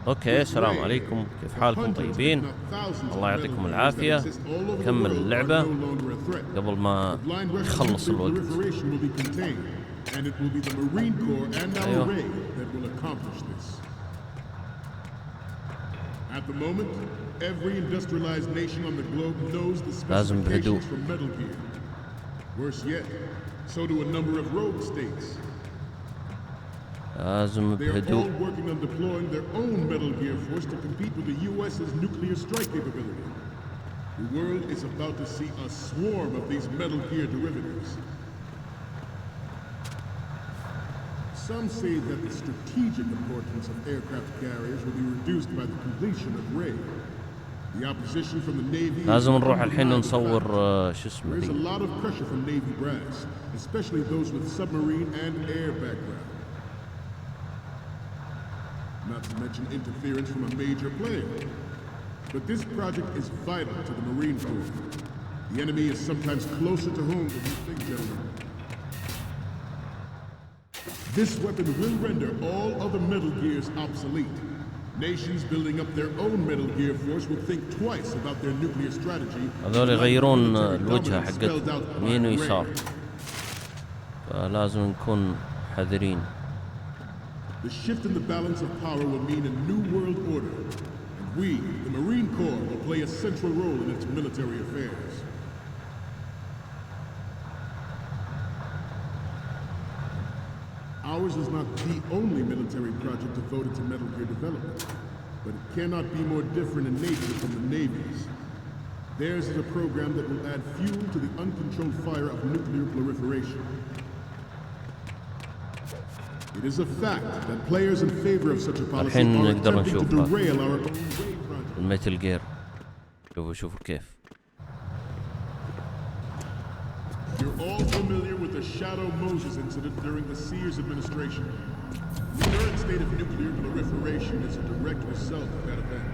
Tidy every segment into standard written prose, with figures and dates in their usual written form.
اوكي، السلام عليكم، كيف حالكم؟ طيبين؟ الله يعطيكم العافية. نكمل اللعبة قبل ما يخلص الوقت. أيوه. لازم بهدوء. لازم بهدوء. The world is about to see a swarm of these Metal Gear derivatives. Some say that the strategic importance of aircraft carriers will be reduced by the completion of Ray. The opposition from the Navy. لازم نروح الحين نصور شو اسمه. There's a lot of pressure from Navy brass, especially those with submarine and air background. Not to mention interference from a major player. But this project is vital to the Marine Corps. The enemy is sometimes closer to home than you think, gentlemen. This weapon will render all other Metal Gears obsolete. Nations building up their own Metal Gear force will think twice about their nuclear strategy. هذول يغيرون الوجهة حقتهم يمين ويسار، فلازم نكون حذرين. The shift in the balance of power will mean a new world order. We, the Marine Corps, will play a central role in its military affairs. Ours is not the only military project devoted to Metal Gear development, but it cannot be more different in nature from the Navy's. Theirs is a program that will add fuel to the uncontrolled fire of nuclear proliferation. It is a fact that players in favor of such a policy are attempting to derail our own Ray project. الميتل جير. شوفوا كيف. You're all familiar with the Shadow Moses incident during the Sears administration. The current state of nuclear proliferation is a direct result of that event.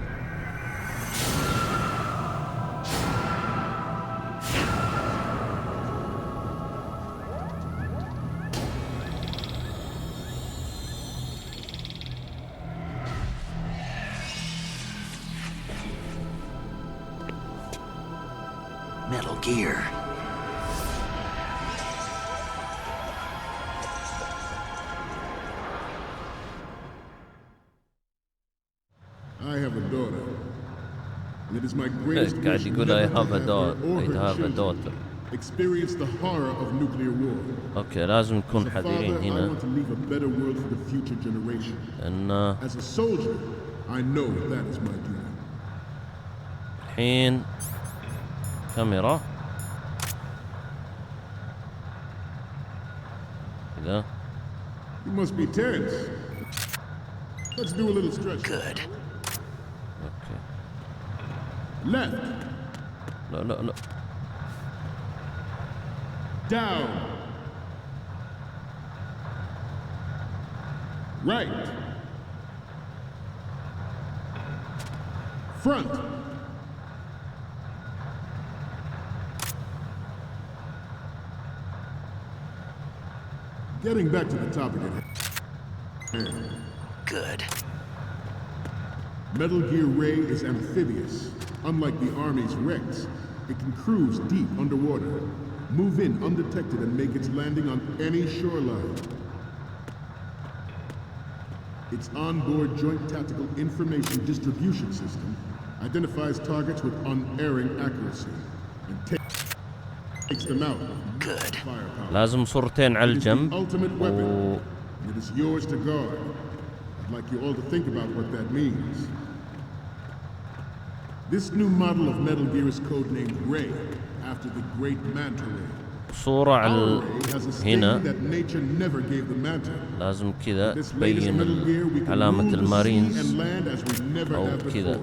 Metal Gear. I have a daughter, and it is my greatest wish يقول I have a daughter. Experience the horror of nuclear war. اوكي، لازم نكون حذرين هنا. I want to leave a better world for the future generation. إن As a soldier, I know that is my duty. الحين كاميرا كذا. You must be tense. Let's do a little stretch. Good. اوكي. Left. لا. Down. Right. Front. Getting back to the topic at hand. Good. Metal Gear Ray is amphibious. Unlike the Army's Rex, it can cruise deep underwater, move in undetected and make its landing on any shoreline. Its onboard Joint Tactical Information Distribution System identifies targets with unerring accuracy and takes them out. Good. لازم صورتين على الجنب. It is yours to guard. I'd like you all to think about what that means. This new model of Metal Gear is codenamed Ray, after the great Manta Ray. صورة على هنا. that nature never gave the Manta. لازم كذا تبين علامة المارينز أو كذا.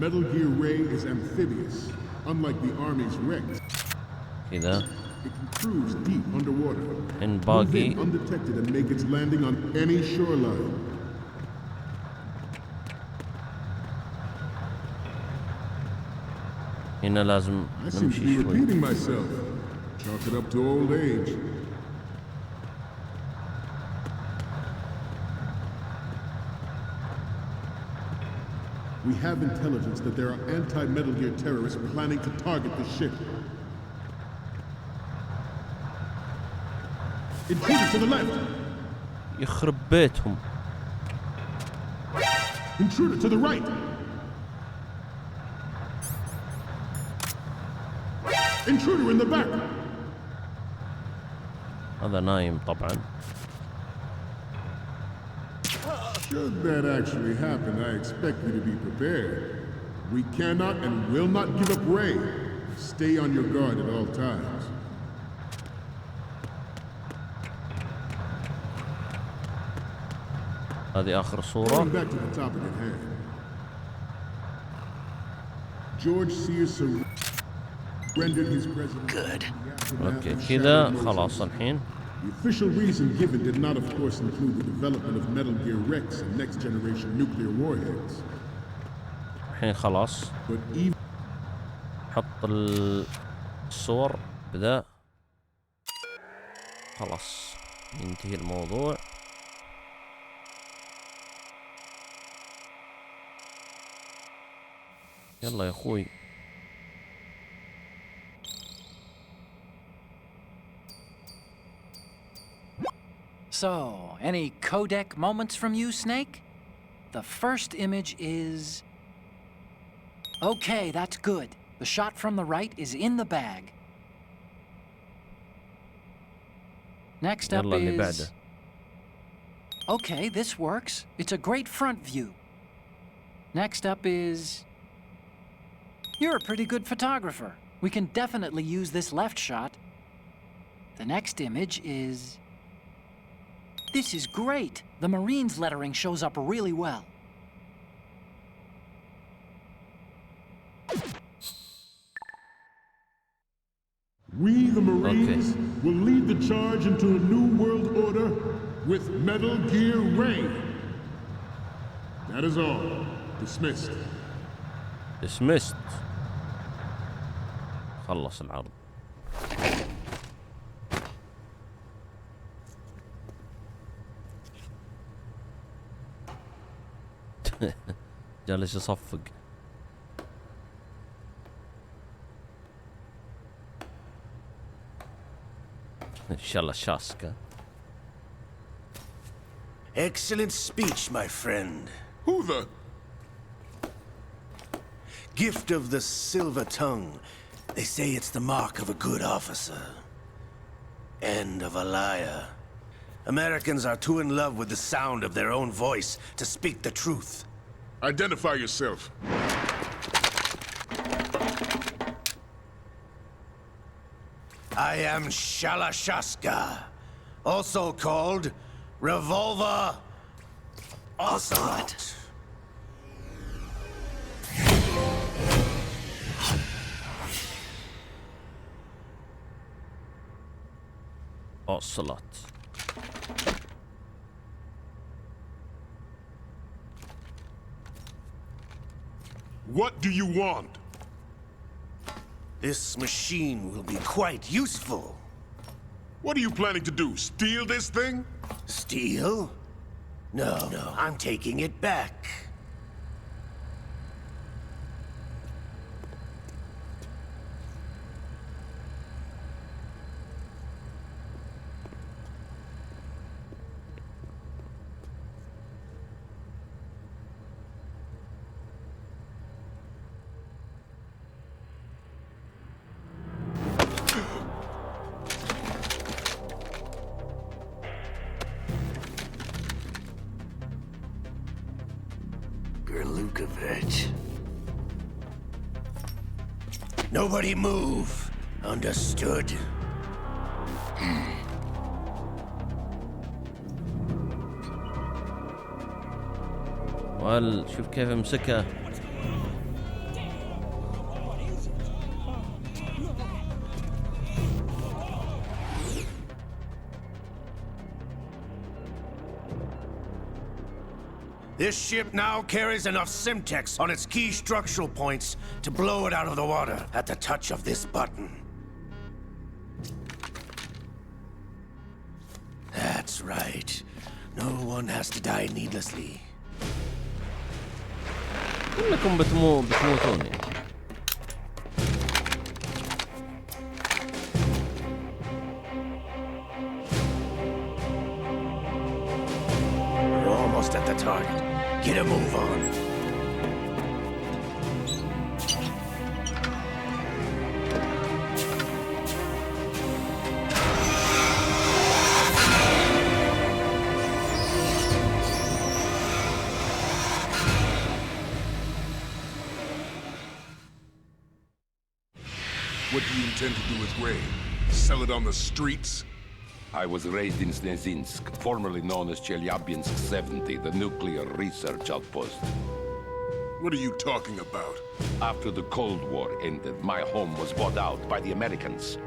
Metal Gear Ray is amphibious, unlike the Army's Rex. كذا. It can cruise deep underwater, إن باقي undetected and make its landing on any shoreline. هنا لازم نمشي شوي. repeating myself. Chalk it up to old age. We have intelligence that there are anti-Metal Gear terrorists planning to target the ship. Intruder to the left! يخرب بيتهم. Intruder to the right! Intruder in the back! هذا نايم طبعا. Should that actually happen, I expect you to be prepared. We cannot and will not give up Ray. Stay on your guard at all times. هذه آخر صورة. Going back to the topic at hand. George Sears surrendered his president. Good. اوكي كذا خلاص الحين. The official reason given did not, of course, include the development of Metal Gear Rex and next-generation nuclear warheads. الحين خلاص. But even حط الصور بذا. خلاص ينتهي الموضوع. يلا يا اخوي. So, any codec moments from you, Snake? The first image is... Okay, that's good. The shot from the right is in the bag. Next up يلا اللي is... بعده. Okay, this works. It's a great front view. Next up is... You're a pretty good photographer. We can definitely use this left shot. The next image is... This is great. The Marines lettering shows up really well. we, the Marines, will lead the charge into a new world order with Metal Gear Ray. That is all. Dismissed. dismissed. خلص العرض. جالس يصفق. ان شاء الله شاسكة. Excellent speech, my friend. Who the? Gift of the silver tongue. They say it's the mark of a good officer. End of a liar. Americans are too in love with the sound of their own voice to speak the truth. Identify yourself. I am Shalashaska, also called Revolver Ocelot. Ocelot. What do you want? This machine will be quite useful. What are you planning to do? Steal this thing? Steal? No, I'm taking it back. Nobody move. Understood? شوف كيف مسكه. This ship now carries enough Simtex on its key structural points to blow it out of the water at the touch of this button. That's right. No one has to die needlessly. كلكم بتموتون يعني. We're almost at the target. Get a move on. What do you intend to do with Ray? Sell it on the streets? I was raised in Snezinsk, formerly known as Chelyabinsk 70, the nuclear research outpost. What are you talking about? After the Cold War ended, my home was bought out by the Americans.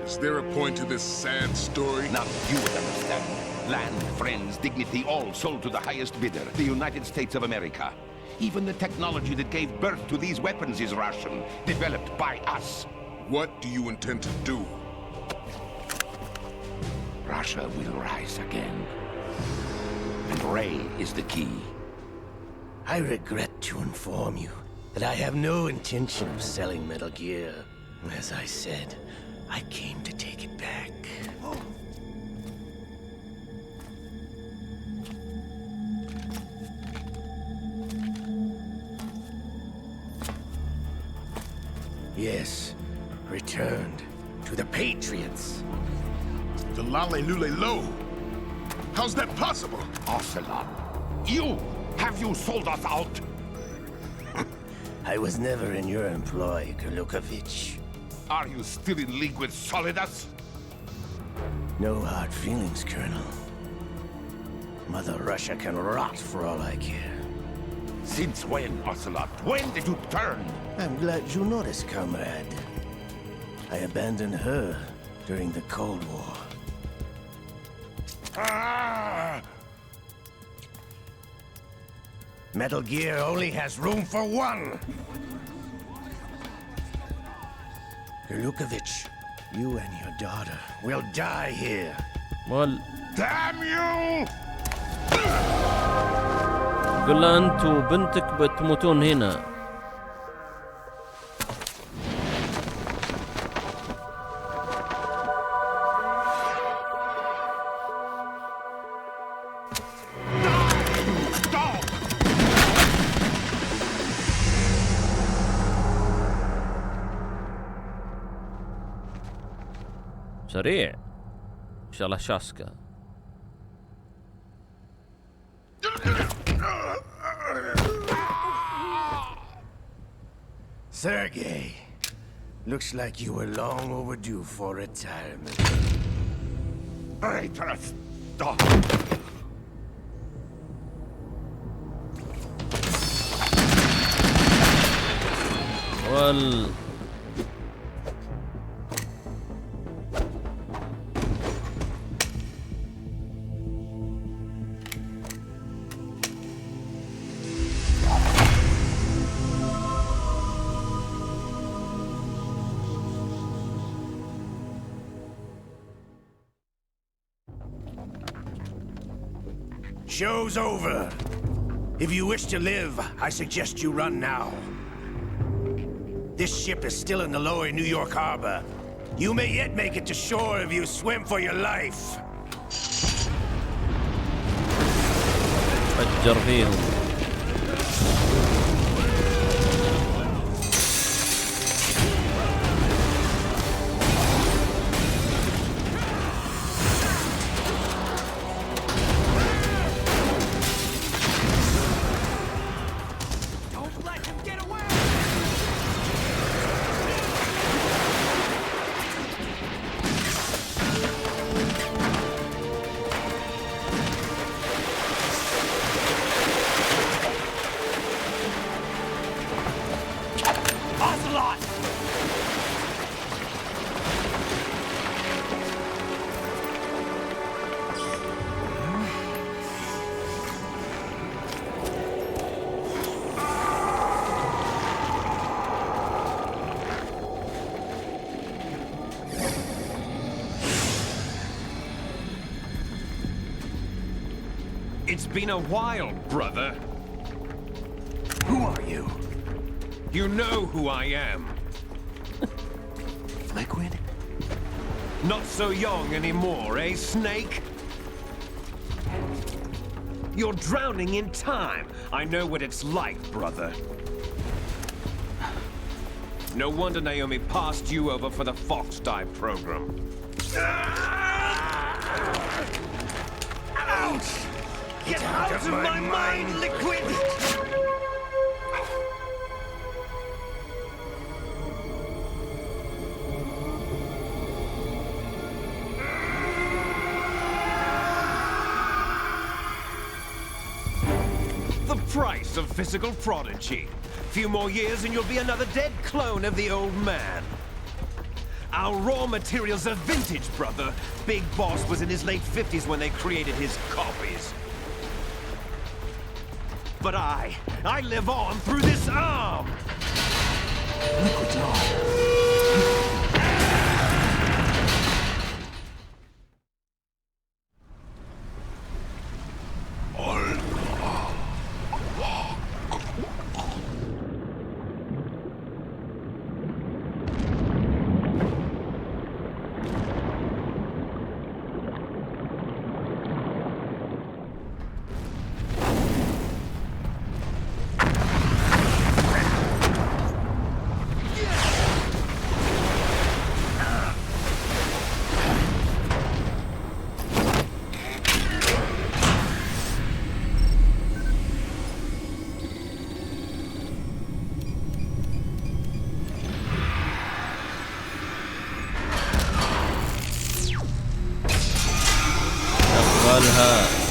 Is there a point to this sad story? Now you would understand. Land, friends, dignity, all sold to the highest bidder, the United States of America. Even the technology that gave birth to these weapons is Russian, developed by us. What do you intend to do? Russia will rise again. And Ray is the key. I regret to inform you that I have no intention of selling Metal Gear. As I said, I came to take it back. Yes, returned to the Patriots. The Lale Lule Lo? How's that possible? Ocelot, have you sold us out? I was never in your employ, Gurlukovich. Are you still in league with Solidus? No hard feelings, Colonel. Mother Russia can rot for all I care. Since when, Ocelot? When did you turn? I'm glad you noticed, comrade. I abandoned her during the Cold War. Metal Gear only has room for one! Gurlukovich, you and your daughter will die here. وال Damn you! قل له انت وبنتك بتموتون هنا. سريع ان شاء الله شاسكا. Sergei, looks like you were long overdue for retirement. Traitorous dog! وال Show's over. If you wish to live, I suggest you run now. This ship is still in the lower New York harbor. You may yet make it to shore if you swim for your life. فجر فيهم. It's been a while, brother. Who are you? You know who I am. Liquid? Not so young anymore, eh, Snake? You're drowning in time. I know what it's like, brother. No wonder Naomi passed you over for the Fox Dive program. Ouch! Get out of my mind, Liquid! The price of physical prodigy. Few more years and you'll be another dead clone of the old man. Our raw materials are vintage, brother. Big Boss was in his late 50s when they created his copies. But I live on through this arm! Liquid's on. شغلها.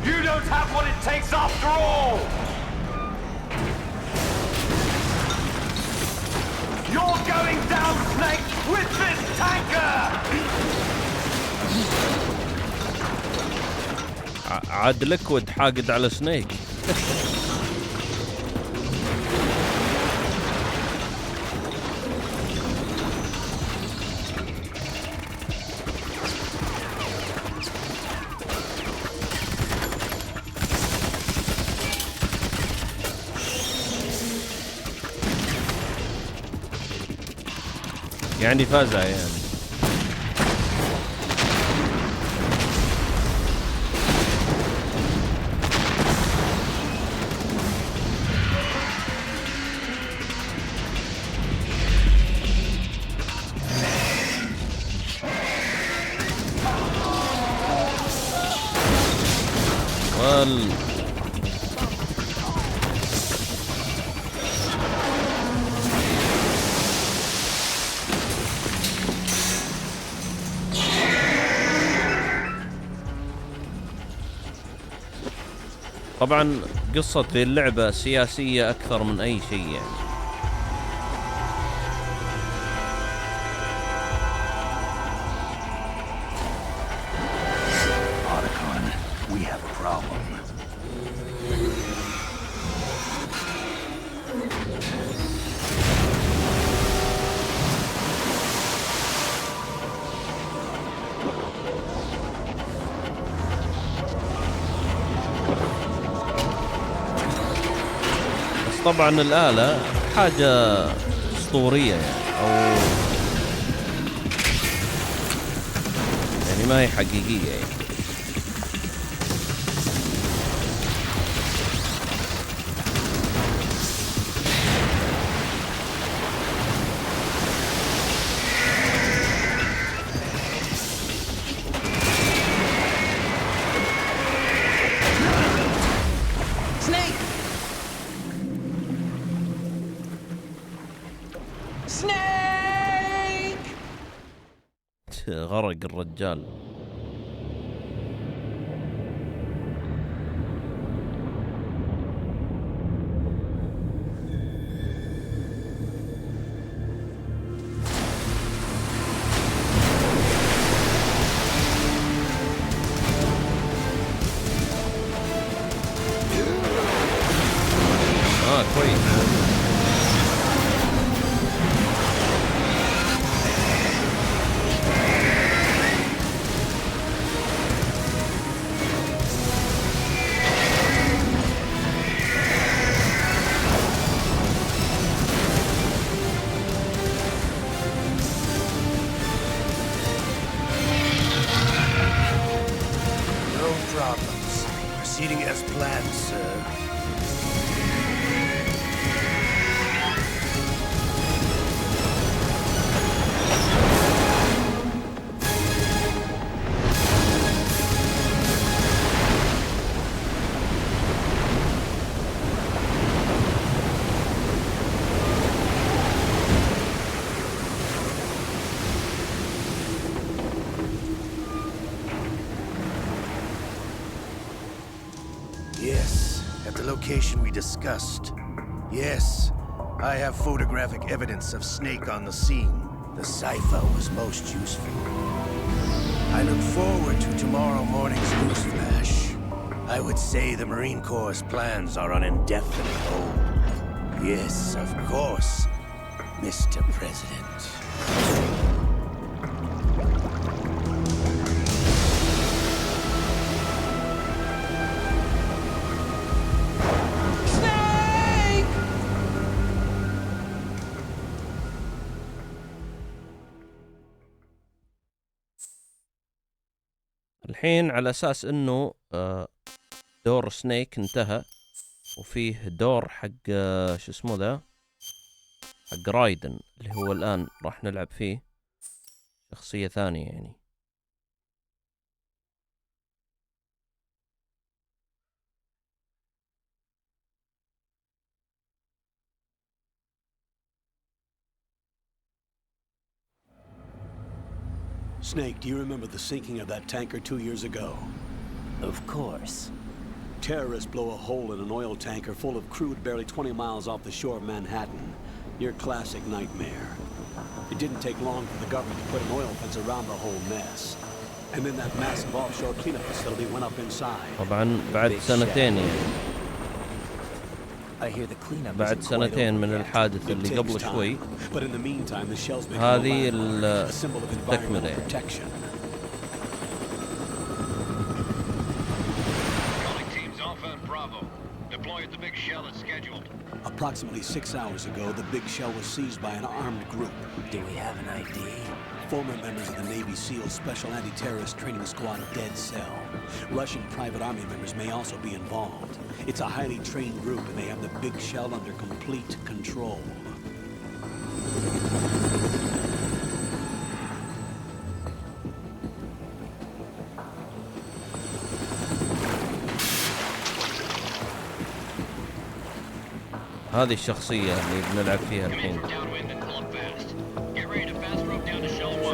You don't have what it takes after all! You're going down, Snake, with this tanker! عاد ليكويد حاقد على سنيك. يعني فازع يعني. طبعا قصة ذي اللعبة سياسية أكثر من أي شيء يعني. طبعا الآلة حاجة اسطورية يعني، أو يعني ما هي حقيقية يعني. غرق الرجال. sir. Yes, at the location we discussed. Yes, I have photographic evidence of Snake on the scene. The cipher was most useful. I look forward to tomorrow morning's news flash. I would say the Marine Corps' plans are on indefinite hold. Yes, of course, Mr. President. الحين على أساس إنه دور سنيك انتهى وفيه دور حق شو اسمه ذا حق رايدن اللي هو الآن راح نلعب فيه شخصية ثانية يعني. Snake, do you remember the sinking of that tanker 2 years ago? Of course. Terrorists blow a hole in an oil tanker full of crude barely 20 miles off the shore of Manhattan. Your classic nightmare. It didn't take long for the government to put an oil fence around the whole mess. And then that massive offshore cleanup facility went up inside. طبعا بعد سنتين يعني. I hear the cleanup بعد سنتين من الحادث اللي قبل شوي. But in the meantime, the shells become هذه a symbol of environmental التكملة. protection. Calling teams Alpha and Bravo. Deploy at the big shell as scheduled. Approximately 6 hours ago, the big shell was seized by an armed group. Do we have an ID? Former members of the Navy SEAL Special Anti-Terrorist Training Squad Dead Cell. Russian private army members may also be involved. It's a highly trained group and they have the big shell under complete control. هذه الشخصية اللي بنلعب فيها الحين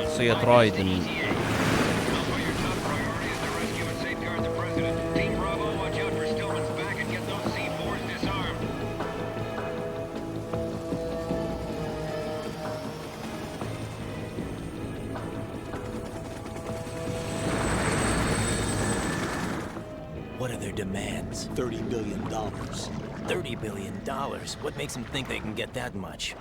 شخصية رايدن. What are their demands? $30 billion. $30 billion? What makes them think they can get that much?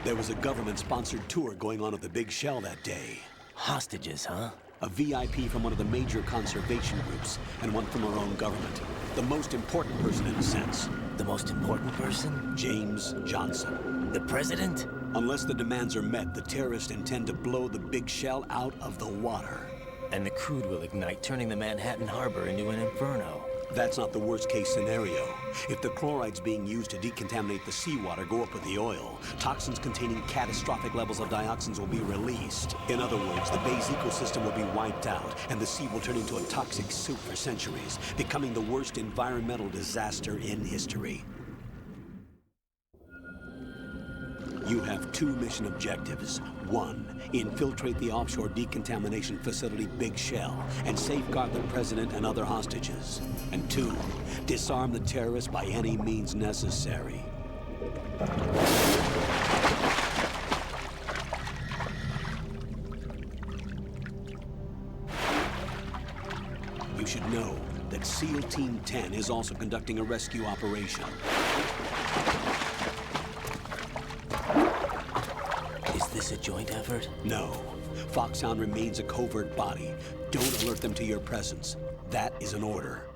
There was a government-sponsored tour going on at the big shell that day. Hostages, huh? A VIP from one of the major conservation groups, and one from our own government. The most important person in a sense. The most important person? James Johnson. The president? Unless the demands are met, the terrorists intend to blow the big shell out of the water. And the crude will ignite, turning the Manhattan Harbor into an inferno. That's not the worst-case scenario. If the chlorides being used to decontaminate the seawater go up with the oil, toxins containing catastrophic levels of dioxins will be released. In other words, the bay's ecosystem will be wiped out, and the sea will turn into a toxic soup for centuries, becoming the worst environmental disaster in history. You have 2 mission objectives. 1, infiltrate the offshore decontamination facility Big Shell and safeguard the president and other hostages. And 2, disarm the terrorists by any means necessary. You should know that SEAL Team 10 is also conducting a rescue operation. Is this a joint effort? No. Foxhound remains a covert body. Don't alert them to your presence. That is an order.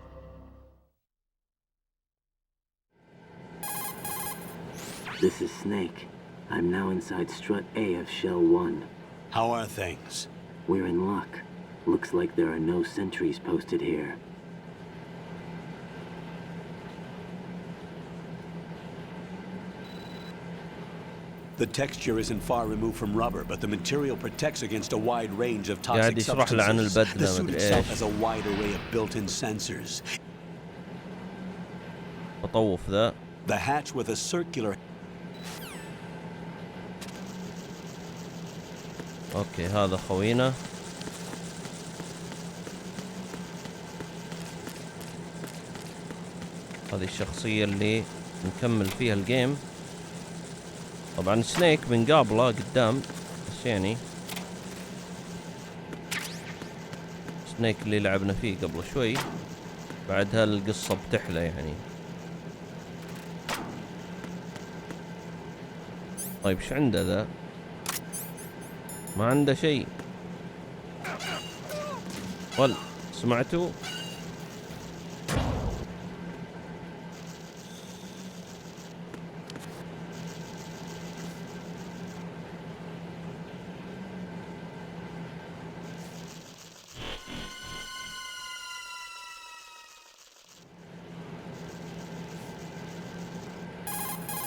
This is Snake. I'm now inside Strut A of Shell 1. How are things? We're in luck. Looks like there are no sentries posted here. The texture isn't far removed from rubber, but the material protects against a wide range of قاعد toxic يشرح له عن substances. البدلة The suit مدري itself إيش. has a wide array of built-in sensors. تطوف ذا. The hatch with a circular. اوكي هذا خوينا. هذه الشخصية اللي نكمل فيها الجيم. طبعا سنيك بنقابله قدام، بس يعني سنيك اللي لعبنا فيه قبل شوي. بعدها القصة بتحلى يعني. طيب ايش عنده ذا؟ ما عنده شيء. قل سمعتوا؟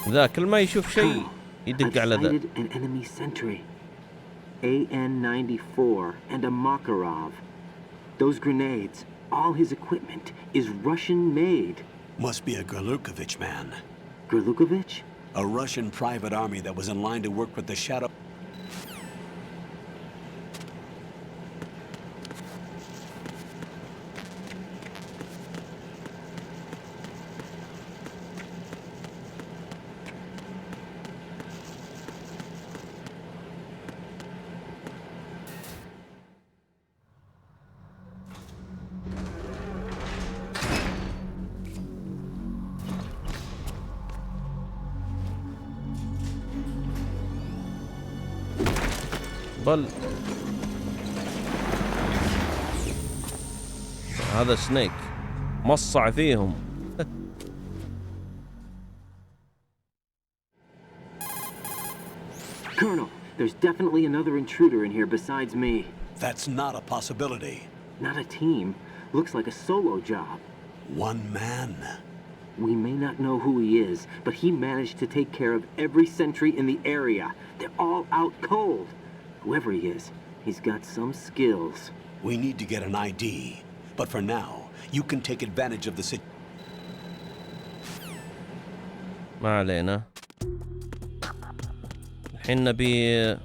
ذا كل ما يشوف شيء يدق على ذا. An enemy sentry. AN-94 and a Makarov. Those grenades, all his equipment, is Russian-made. Must be a Gerlukovich man. Gerlukovich? A Russian private army that was in line to work with the Shadow. بل هذا سنيك مصع فيهم. Colonel, there's definitely another intruder in here besides me. That's not a possibility. Not a team. Looks like a solo job. One man. We may not know who he is, but he managed to take care of every sentry in the area. They're all out cold. Whoever he is, he's got some skills. We need to get an ID. But for now, you can take advantage of the situation. ما علينا. الحين نبي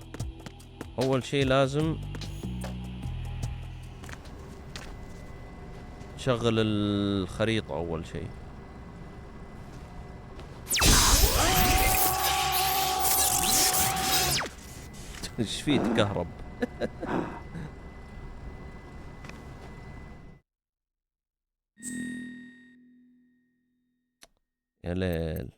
أول شيء لازم نشغل الخريطة أول شيء. ايش فيه تكهرب؟ يا ليل.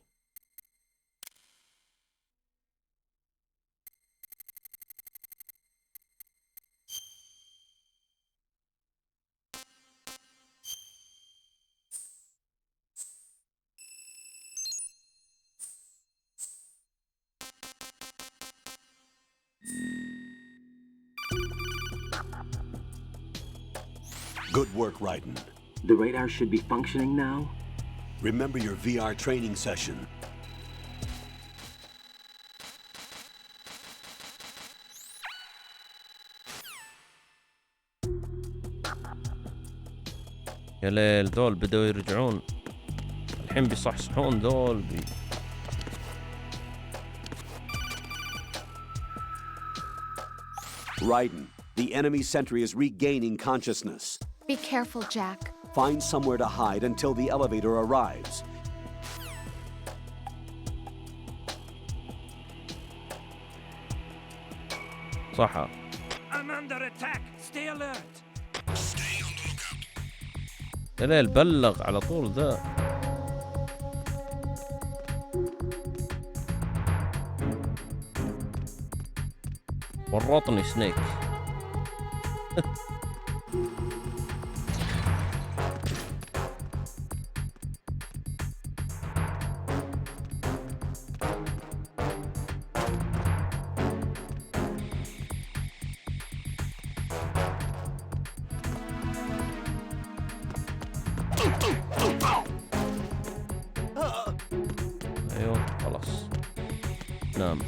Good work, Raiden. The radar should be functioning now. Remember your VR training session. يا ليل ذول بدأوا يرجعون الحين بيصحصحون ذول Raiden, the enemy sentry is regaining consciousness. Be careful, Jack. Find somewhere to hide until the elevator arrives. صح. I'm under attack. Stay alert. يا ليل بلغ على طول ذا. ورطني سنيك. ايوه خلاص نام.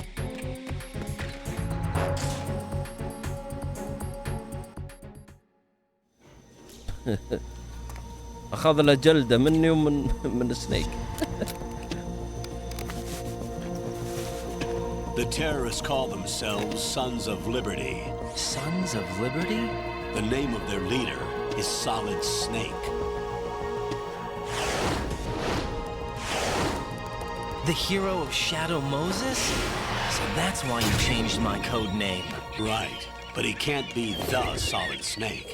اخذ له جلده مني من سنيك. The terrorists call themselves Sons of Liberty. Sons of Liberty? The name of their leader is Solid Snake. The hero of Shadow Moses? So that's why you changed my code name. Right, but he can't be the Solid Snake.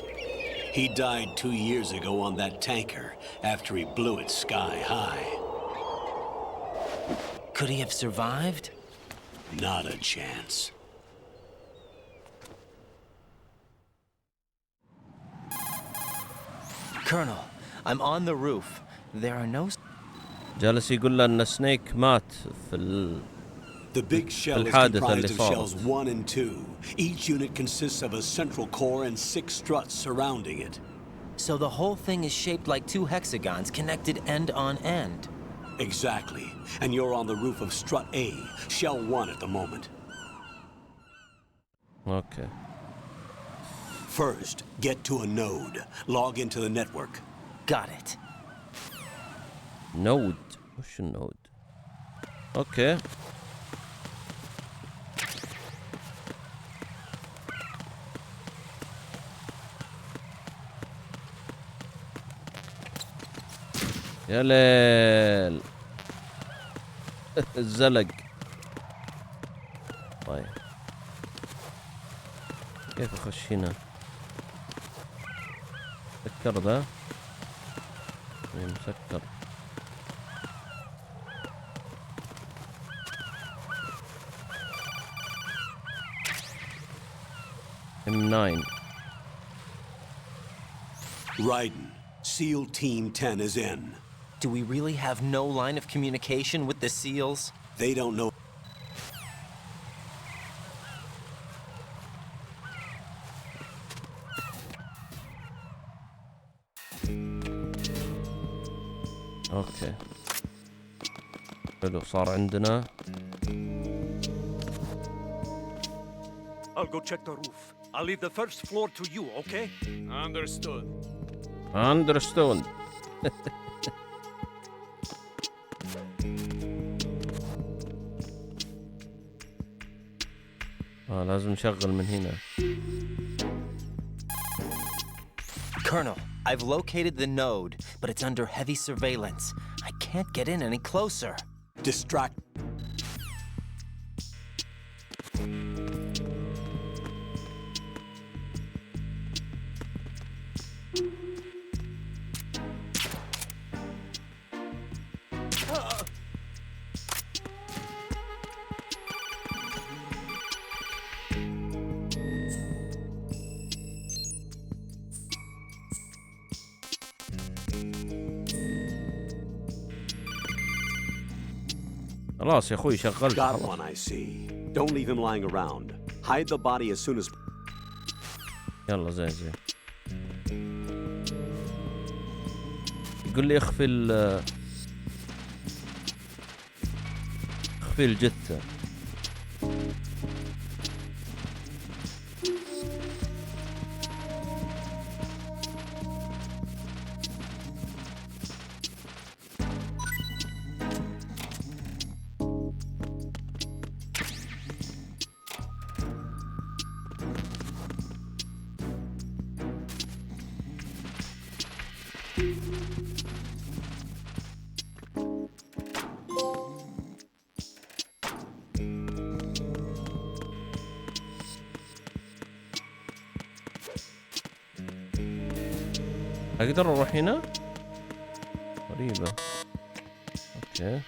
He died 2 years ago on that tanker after he blew it sky high. Could he have survived? Not a chance. Colonel, I'm on the roof. There are no... جالس يقول له ان سنيك مات في The big shell is comprised of shells 1 and 2. Each unit consists of a central core and 6 struts surrounding it. So the whole thing is shaped like 2 hexagons connected end on end. Exactly. And you're on the roof of strut A, shell 1 at the moment. Okay. First, get to a node. Log into the network. Got it. نود. وش النود؟ اوكي. يا ليل. الزلق. طيب كيف اخش هنا؟ سكر ذا. مسكر. M9. Raiden, SEAL Team 10 is in. Do we really have no line of communication with the SEALs? They don't know. اوكي. حلو صار عندنا. I'll go check the roof. I'll leave the first floor to you, okay? Understood. Understood. لازم نشغل من هنا. Colonel, I've located the node, but it's under heavy surveillance. I can't get in any closer. Distract. خلاص يا اخوي شغلت. Got one, I see. Don't leave him lying around. Hide the body as soon as. يلا زين زين. يقول لي اخفي الجثة. اقدر اروح هنا؟ غريبة. اوكي.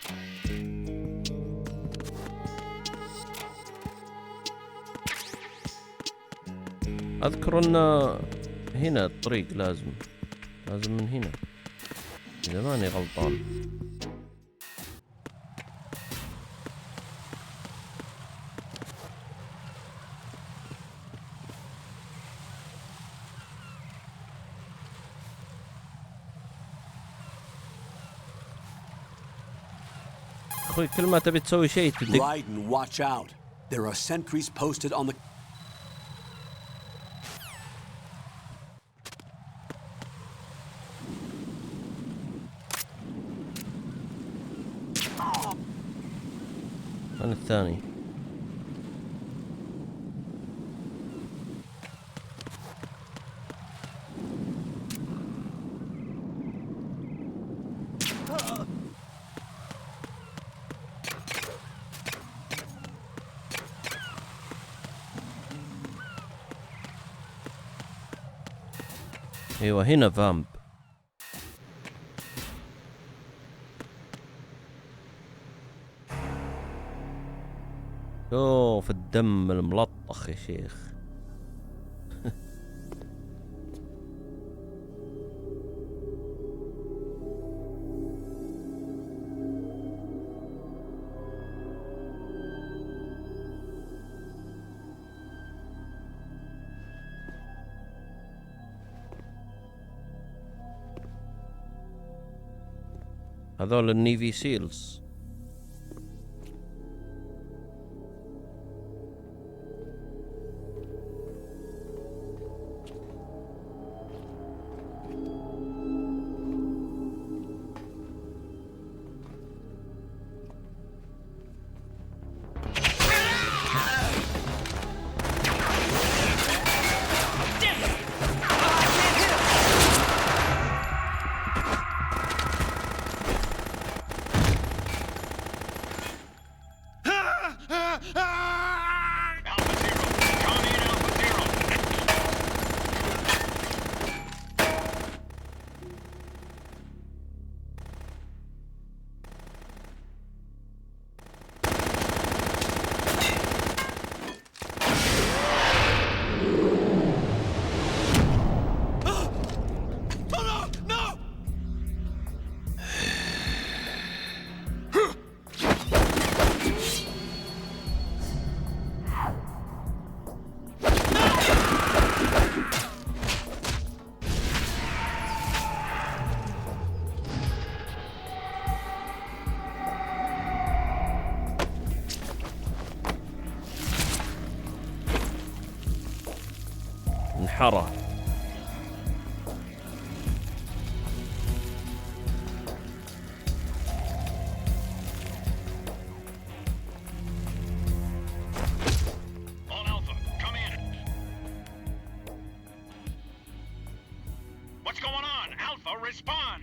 اذكر ان هنا الطريق لازم من هنا اذا ماني غلطان. اخوي كل ما تبي تسوي شيء تدق. Raiden, watch out. There are sentries posted on the... وين الثاني؟ ايوه هنا فامب. شوف الدم الملطخ يا شيخ. هذول النيفي سيلز. انحرى. What's going on? Alpha, respond!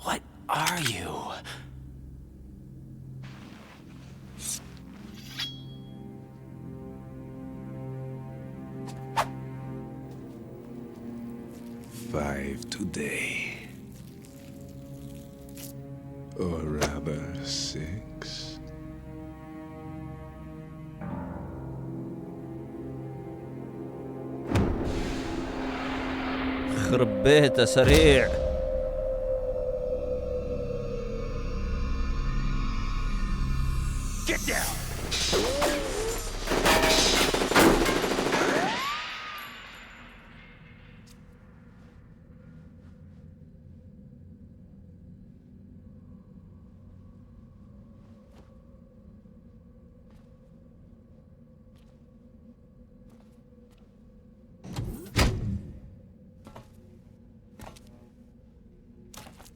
What are you? Five today. Or rather, 6. خرب بيته سريع. Get down!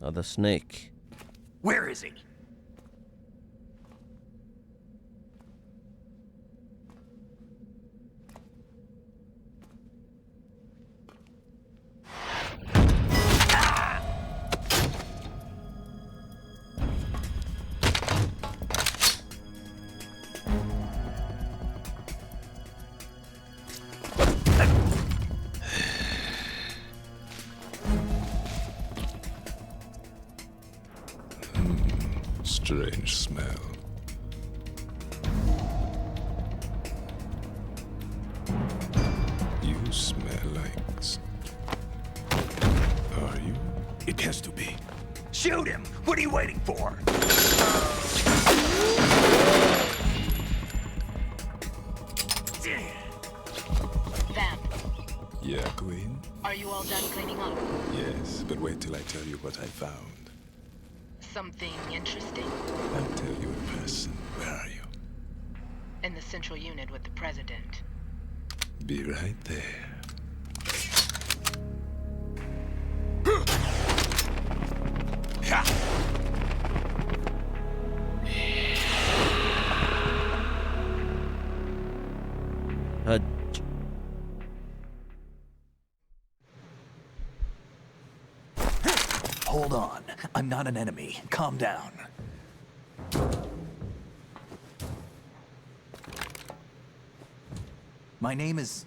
هذا سنيك. Where is he? strange smell. You smell like... Are you? It has to be. Shoot him! What are you waiting for? Vamp, Yeah, Queen? are you all done cleaning up? Yes, but wait till I tell you what I found. Something interesting? I'll tell you in person. Where are you? In the central unit with the president. Be right there. هج. Hold on. I'm not an enemy. Calm down. My name is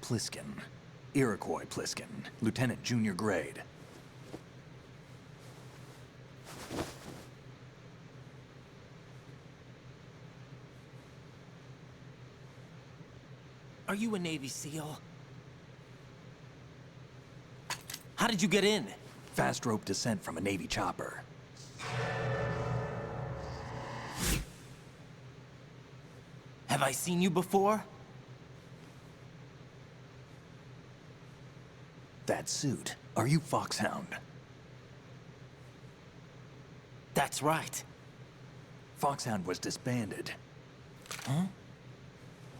Pliskin. Iroquois Pliskin. Lieutenant Junior Grade. Are you a Navy SEAL? How did you get in? Fast rope descent from a Navy chopper. Have I seen you before? That suit. Are you Foxhound? That's right. Foxhound was disbanded. Huh?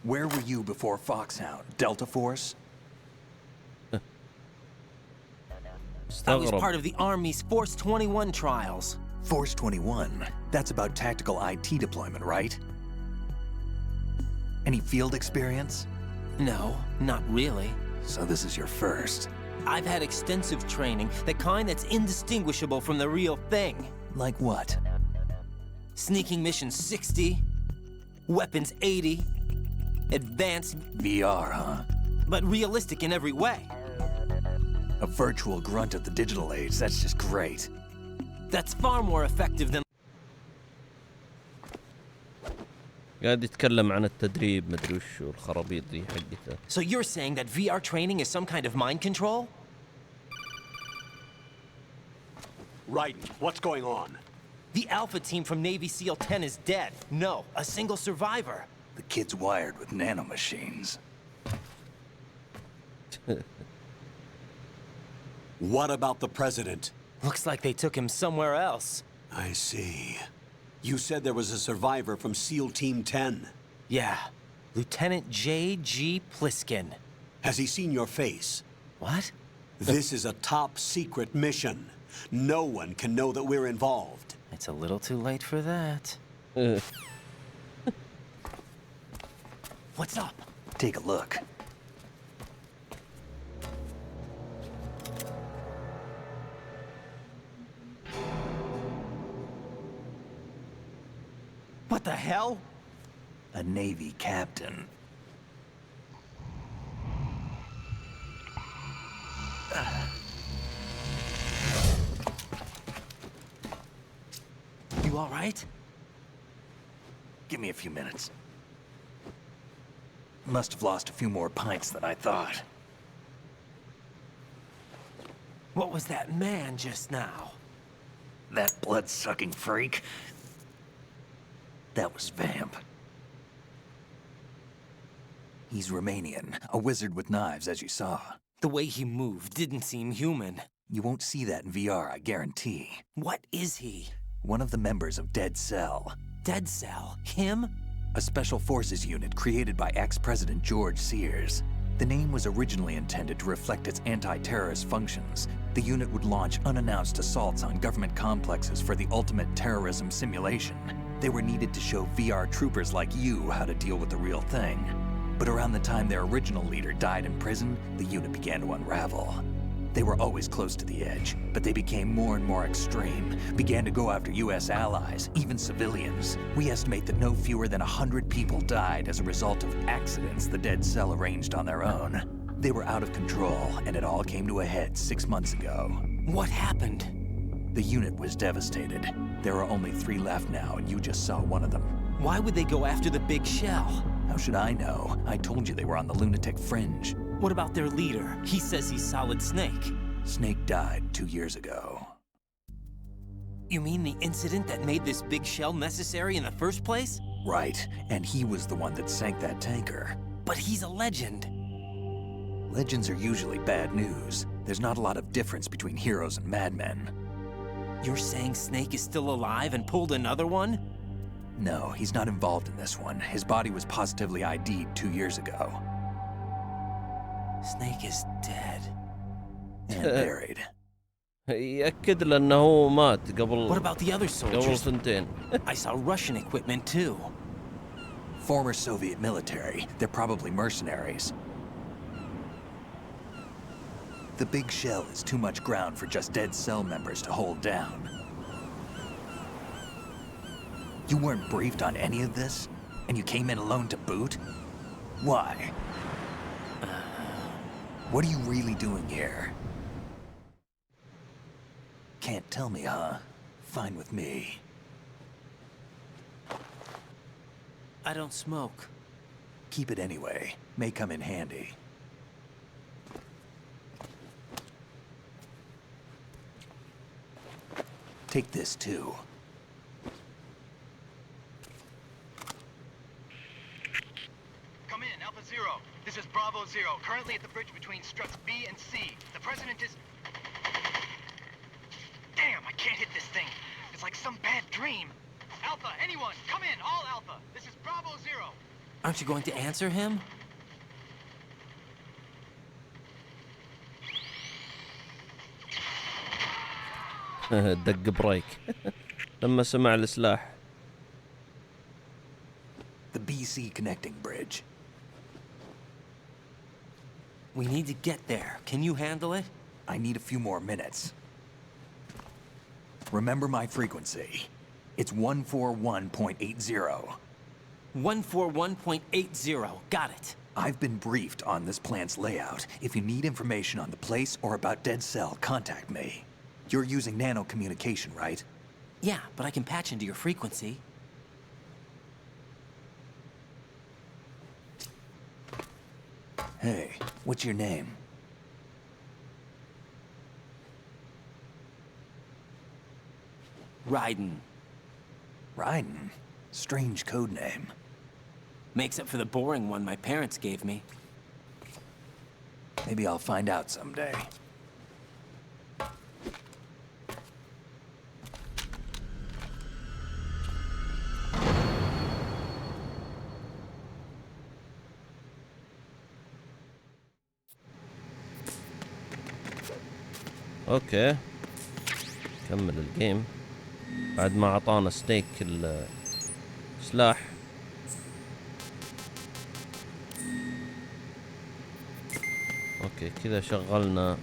Where were you before Foxhound? Delta Force? I was part of the Army's Force 21 trials. Force 21? That's about tactical IT deployment, right? Any field experience? No, not really. So this is your first. I've had extensive training, the kind that's indistinguishable from the real thing. Like what? Sneaking mission 60, weapons 80, advanced... VR, huh? But realistic in every way. A virtual grunt of the digital age, that's just great. That's far more effective than... قاعد يتكلم عن التدريب مدري وش والخرابيط دي حقته. So you're saying that VR training is some kind of mind control? Raiden, what's going on? The Alpha team from Navy SEAL 10 is dead. No, a single survivor. The kid's wired with nanomachines. What about the president? Looks like they took him somewhere else. I see. You said there was a survivor from SEAL Team 10. Yeah, Lieutenant J.G. Pliskin. Has he seen your face? What? This is a top secret mission. No one can know that we're involved. It's a little too late for that. What's up? Take a look. What the hell? A Navy captain. You all right? Give me a few minutes. Must have lost a few more pints than I thought. What was that man just now? That blood-sucking freak? That was Vamp. He's Romanian, a wizard with knives, as you saw. The way he moved didn't seem human. You won't see that in VR, I guarantee. What is he? One of the members of Dead Cell. Dead Cell? Him? A special forces unit created by ex-President George Sears. The name was originally intended to reflect its anti-terrorist functions. The unit would launch unannounced assaults on government complexes for the ultimate terrorism simulation. They were needed to show VR troopers like you how to deal with the real thing. But around the time their original leader died in prison, the unit began to unravel. They were always close to the edge, but they became more and more extreme, began to go after US allies, even civilians. We estimate that no fewer than 100 people died as a result of accidents the Dead Cell arranged on their own. They were out of control, and it all came to a head 6 months ago. What happened? The unit was devastated. There are only 3 left now, and you just saw one of them. Why would they go after the big shell? How should I know? I told you they were on the lunatic fringe. What about their leader? He says he's Solid Snake. Snake died 2 years ago. You mean the incident that made this big shell necessary in the first place? Right, and he was the one that sank that tanker. But he's a legend. Legends are usually bad news. There's not a lot of difference between heroes and madmen. You're saying Snake is still alive and pulled another one? No, he's not involved in this one. His body was positively ID'd 2 years ago. Snake is dead. And buried. يأكد له انه هو مات قبل. What about the other soldiers? قبل سنتين. I saw Russian equipment too. Former Soviet military. They're probably mercenaries. The big shell is too much ground for just dead cell members to hold down. You weren't briefed on any of this? And you came in alone to boot? Why? What are you really doing here? Can't tell me, huh? Fine with me. I don't smoke. Keep it anyway. May come in handy. Take this too. Come in, Alpha Zero. This is Bravo Zero, currently at the bridge between struts B and C. The President is... Damn, I can't hit this thing. It's like some bad dream. Alpha, anyone, come in, all Alpha. This is Bravo Zero. Aren't you going to answer him? دق بريك لما سمع السلاح. The BC connecting bridge. We need to get there. Can you handle it? I need a few more minutes. Remember my frequency. It's 141.80. 141.80. Got it. I've been briefed on this plant's layout. If you need information on the place or about Dead Cell, contact me. You're using nano communication, right? Yeah, but I can patch into your frequency. Hey, what's your name? Raiden. Raiden? Strange code name. Makes up for the boring one my parents gave me. Maybe I'll find out someday. اوكي كمل الجيم بعد ما اعطانا سنيك السلاح. اوكي كذا شغلنا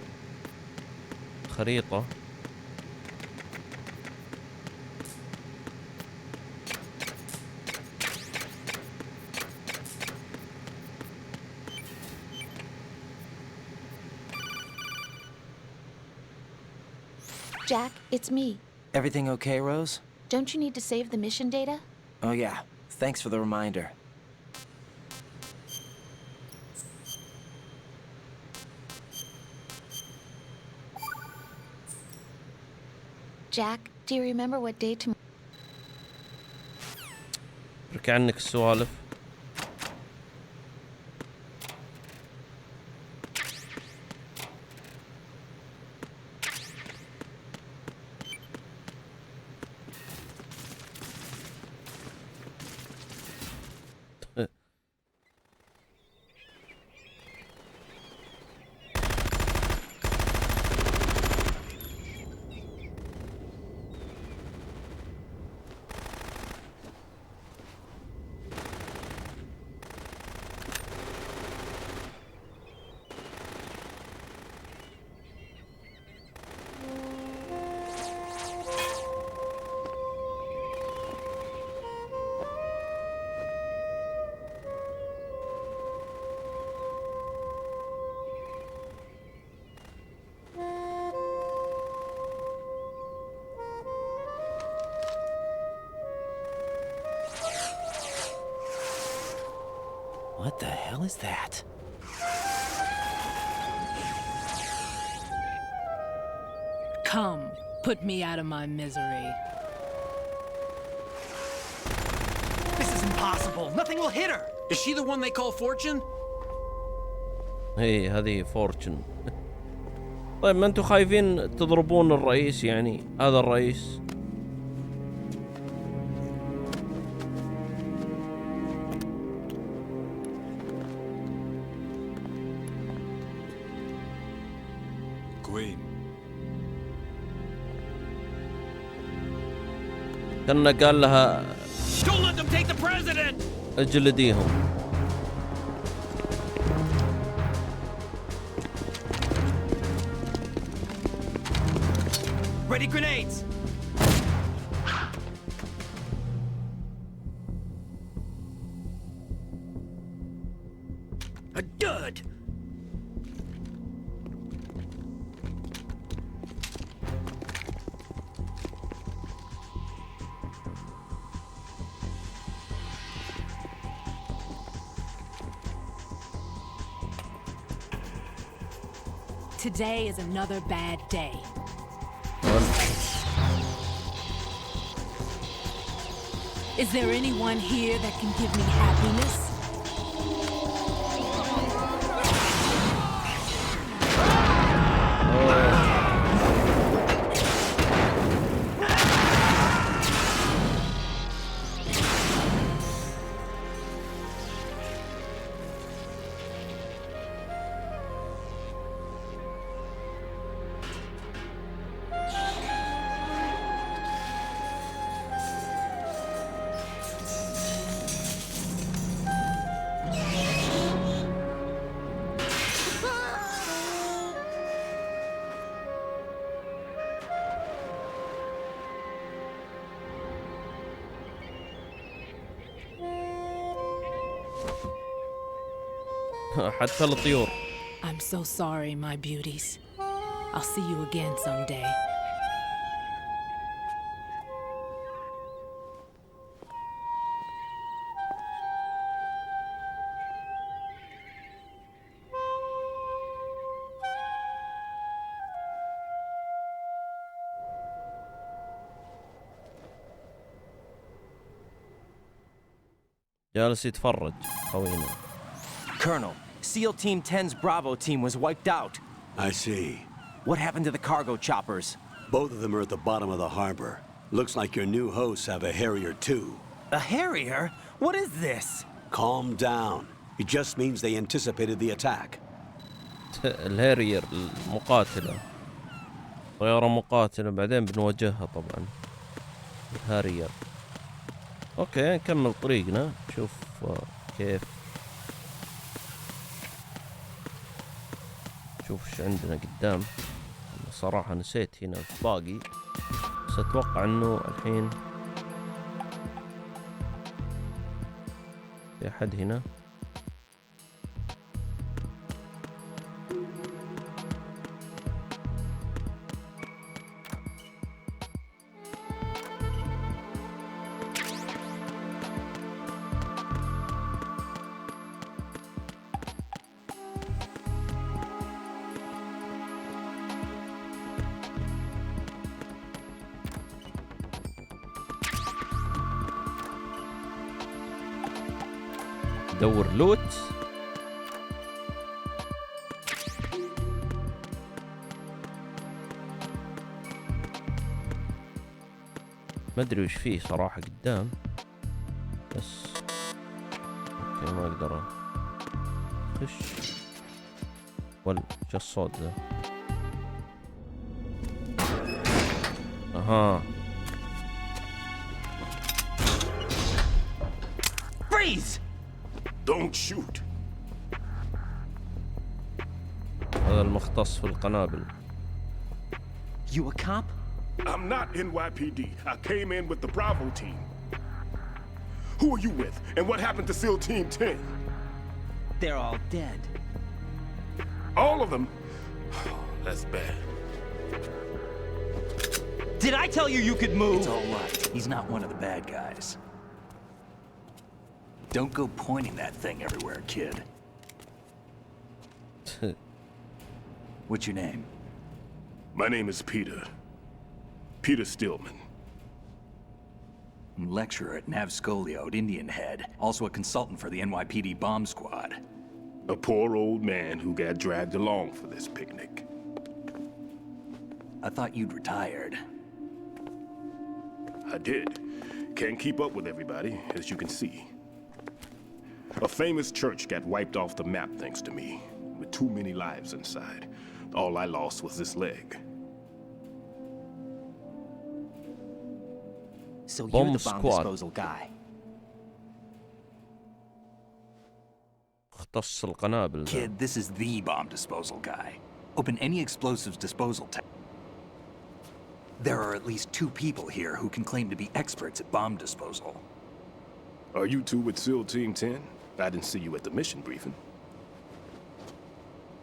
خريطة. Jack, it's me. Everything okay, Rose? Don't you need to save the mission data? Oh yeah, thanks for the reminder. Jack, do you remember what day tomorrow? بركي عنك السوالف. What the hell is that? Come, put me out of my misery. This is impossible. Nothing will hit her. Is she the one they call Fortune? هي هذه فورتشن. طيب ما انتم خايفين تضربون الرئيس؟ يعني هذا الرئيس. كوين. كنا قال لها Don't let them take the president. اجلديهم. Ready grenades. A dud. Today is another bad day. Is there anyone here that can give me happiness? حتى الطيور. I'm so sorry, my beauties. I'll see you again someday. جالس يتفرج خوينا. Colonel, SEAL Team 10's Bravo team was wiped out. I see. What happened to the cargo choppers? Both of them are at the bottom of the harbor. Looks like your new hosts have a Harrier too. A Harrier? What is this? Calm down. It just means they anticipated the attack. الهارير المقاتلة، طيارة مقاتلة، بعدين بنواجهها طبعا. الهارير. اوكي نكمل طريقنا، نشوف كيف، شوف ايش عندنا قدام. صراحة نسيت هنا باقي، بس اتوقع انه الحين في احد هنا. دور لوت. ما ادري وش فيه صراحة قدام، بس اوكي ما اقدر اخش. ولا شو الصوت ذا؟ اها Freeze! Don't shoot. هذا المختص في القنابل. You a cop? I'm not NYPD. I came in with the Bravo team. Who are you with? And what happened to SEAL Team 10? They're all dead. All of them? That's bad. Did I tell you you could move? It's all right. He's not one of the bad guys. Don't go pointing that thing everywhere, kid. What's your name? My name is Peter. Peter Stillman. Lecturer at Navscolio at Indian Head. Also a consultant for the NYPD bomb squad. A poor old man who got dragged along for this picnic. I thought you'd retired. I did. Can't keep up with everybody, as you can see. A famous church got wiped off the map thanks to me, with too many lives inside. All I lost was this leg. So you're Bomb the bomb squad. disposal guy. اختص القنابل. Kid, this is the bomb disposal guy. Open any explosives disposal tank. There are at least 2 people here who can claim to be experts at bomb disposal. Are you two with SEAL Team 10? I didn't see you at the mission briefing.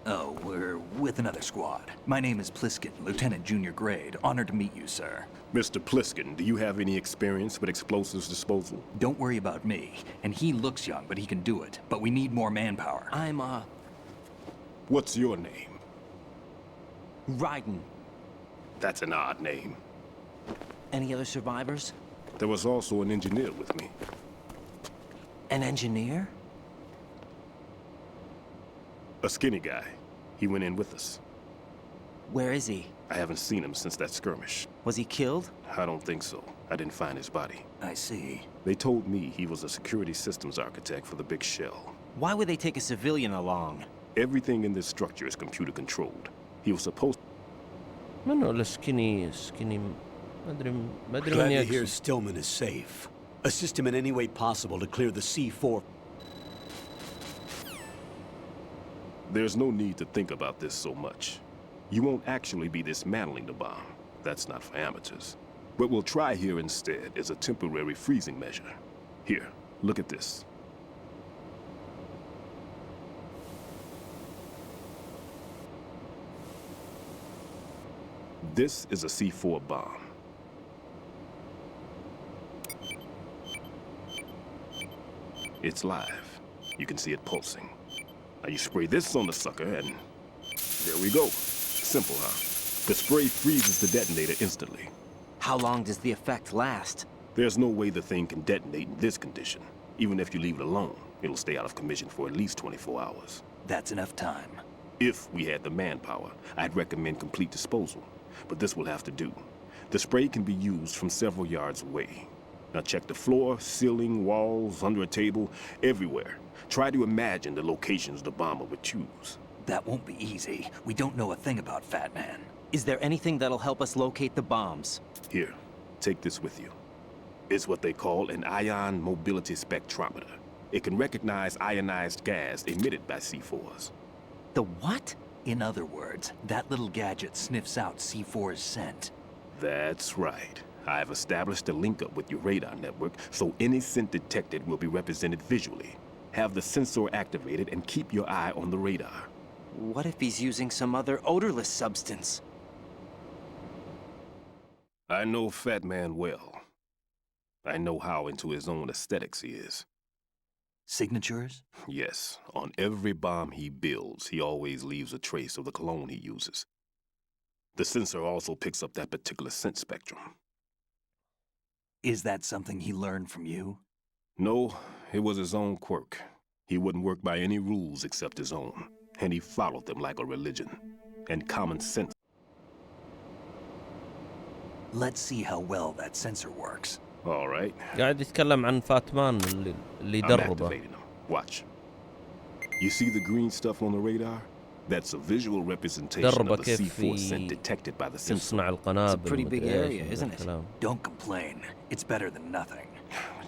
Oh, we're with another squad. My name is Pliskin, Lieutenant Junior Grade. Honored to meet you, sir. Mr. Pliskin, do you have any experience with explosives disposal? Don't worry about me. And he looks young, but he can do it. But we need more manpower. I'm, What's your name? Raiden. That's an odd name. Any other survivors? There was also an engineer with me. An engineer? A skinny guy. He went in with us. Where is he? I haven't seen him since that skirmish. Was he killed? I don't think so. I didn't find his body. I see. They told me he was a security systems architect for the big shell. Why would they take a civilian along? Everything in this structure is computer controlled. He was supposed منو السكيني ما ادري من Glad to hear يقصد. Stillman is safe. Assist him in any way possible to clear the C4. There's no need to think about this so much. You won't actually be dismantling the bomb. That's not for amateurs. What we'll try here instead is a temporary freezing measure. Here, look at this. This is a C4 bomb. It's live. You can see it pulsing. Now you spray this on the sucker and there we go. Simple, huh? The spray freezes the detonator instantly. How long does the effect last? There's no way the thing can detonate in this condition. Even if you leave it alone, it'll stay out of commission for at least 24 hours. That's enough time. If we had the manpower, I'd recommend complete disposal. But this will have to do. The spray can be used from several yards away. Now check the floor, ceiling, walls, under a table, everywhere. Try to imagine the locations the bomber would choose. That won't be easy. We don't know a thing about Fat Man. Is there anything that'll help us locate the bombs? Here, take this with you. It's what they call an ion mobility spectrometer. It can recognize ionized gas emitted by C4s. The what? In other words, that little gadget sniffs out C4's scent. That's right. I've established a link up with your radar network, so any scent detected will be represented visually. Have the sensor activated and keep your eye on the radar. What if he's using some other odorless substance? I know Fat Man well. I know how into his own aesthetics he is. Signatures? Yes, on every bomb he builds, he always leaves a trace of the cologne he uses. The sensor also picks up that particular scent spectrum. Is that something he learned from you? No, it was his own quirk. He wouldn't work by any rules except his own, and he followed them like a religion. And common sense. Let's see how well that sensor works. All right. قاعد يتكلم عن فاتمان اللي I'm دربه. activating them. Watch. You see the green stuff on the radar? That's a visual representation of دربه the كيف C4 scent detected by the sensor. يصنع القنابل. pretty big مدري إيش area, من isn't it? الكلام. Don't complain. It's better than nothing.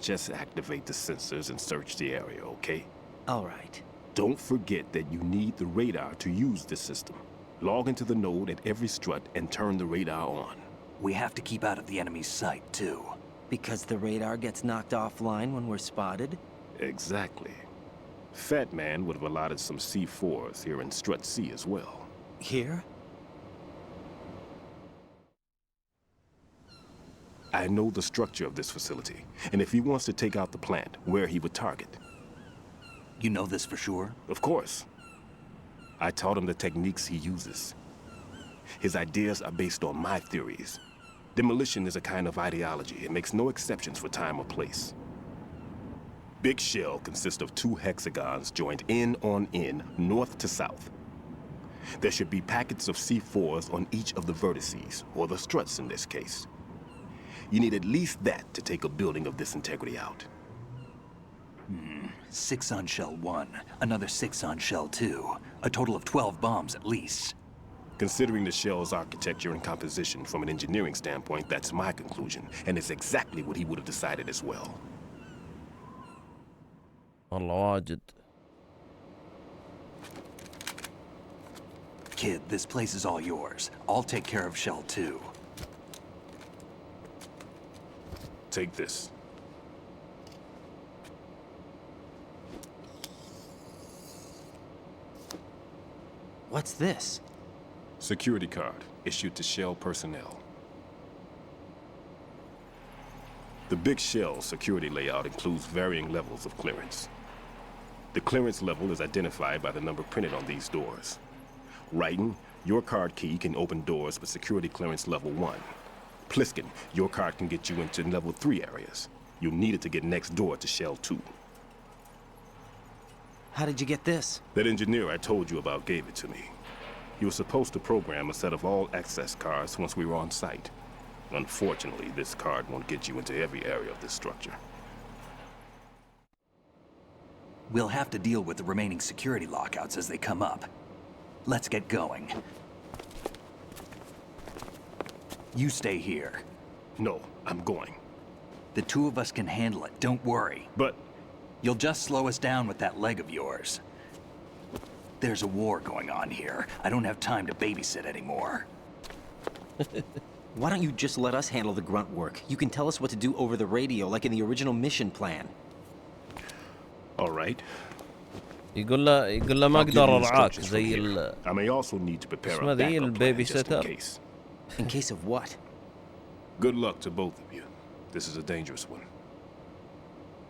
Just activate the sensors and search the area, okay? All right. Don't forget that you need the radar to use this system. Log into the node at every strut and turn the radar on. We have to keep out of the enemy's sight, too. Because the radar gets knocked offline when we're spotted? Exactly. Fat Man would have allotted some C4s here in Strut C as well. Here? I know the structure of this facility, and if he wants to take out the plant, where he would target. You know this for sure? Of course. I taught him the techniques he uses. His ideas are based on my theories. Demolition is a kind of ideology. It makes no exceptions for time or place. Big shell consists of 2 hexagons joined end on end, north to south. There should be packets of C4s on each of the vertices, or the struts in this case. You need at least that to take a building of this integrity out. 6 on shell 1, another 6 on shell 2. A total of 12 bombs at least. Considering the shell's architecture and composition from an engineering standpoint, that's my conclusion, and it's exactly what he would have decided as well. والله واجد. Kid, this place is all yours. I'll take care of shell 2. Take this. What's this? Security card, issued to Shell personnel. The Big Shell security layout includes varying levels of clearance. The clearance level is identified by the number printed on these doors. Raiden, your card key can open doors with security clearance level 1. Pliskin, your card can get you into level 3 areas. You'll need it to get next door to Shell 2. How did you get this? That engineer I told you about gave it to me. He was supposed to program a set of all access cards once we were on site. Unfortunately, this card won't get you into every area of this structure. We'll have to deal with the remaining security lockouts as they come up. Let's get going. You stay here. No, I'm going. The 2 of us can handle it, don't worry. But... You'll just slow us down with that leg of yours. There's a war going on here. I don't have time to babysit anymore. Why don't you just let us handle the grunt work? You can tell us what to do over the radio, like in the original mission plan. All right. يقول له ما اقدر ارعاك زي I may also need to prepare اسمه a ذي backup plan البيبي just in سيتر. case. In case of what? Good luck to both of you. This is a dangerous one.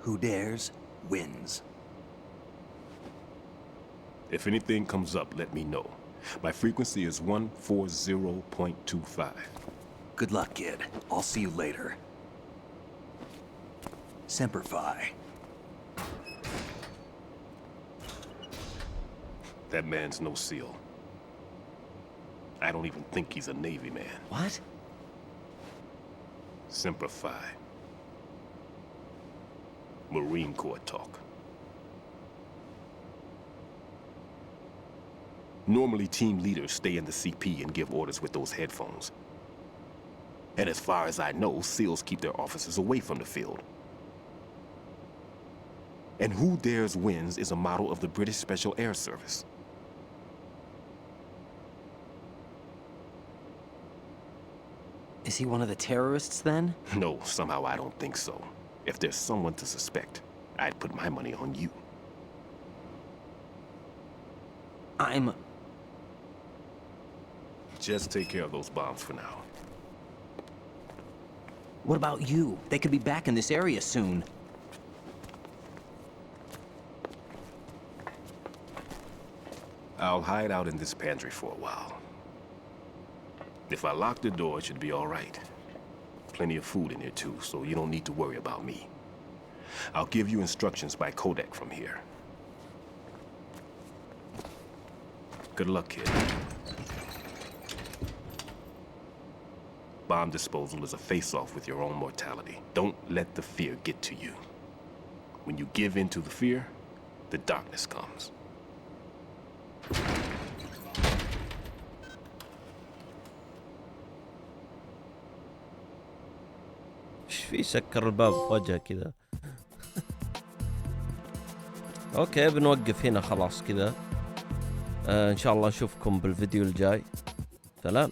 Who dares, wins. If anything comes up, let me know. My frequency is 140.25. Good luck, kid. I'll see you later. Semper Fi. That man's no SEAL. I don't even think he's a Navy man. What? Semper Fi. Marine Corps talk. Normally, team leaders stay in the CP and give orders with those headphones. And as far as I know, SEALs keep their officers away from the field. And Who Dares Wins is a model of the British Special Air Service. Is he one of the terrorists, then? No, somehow I don't think so. If there's someone to suspect, I'd put my money on you. Just take care of those bombs for now. What about you? They could be back in this area soon. I'll hide out in this pantry for a while. If I lock the door, it should be all right. Plenty of food in here too, so you don't need to worry about me. I'll give you instructions by codec from here. Good luck, kid. Bomb disposal is a face-off with your own mortality. Don't let the fear get to you. When you give in to the fear, the darkness comes. ايش في سكر الباب فجأة كذا. اوكي بنوقف هنا خلاص كذا. ان شاء الله نشوفكم بالفيديو الجاي. سلام.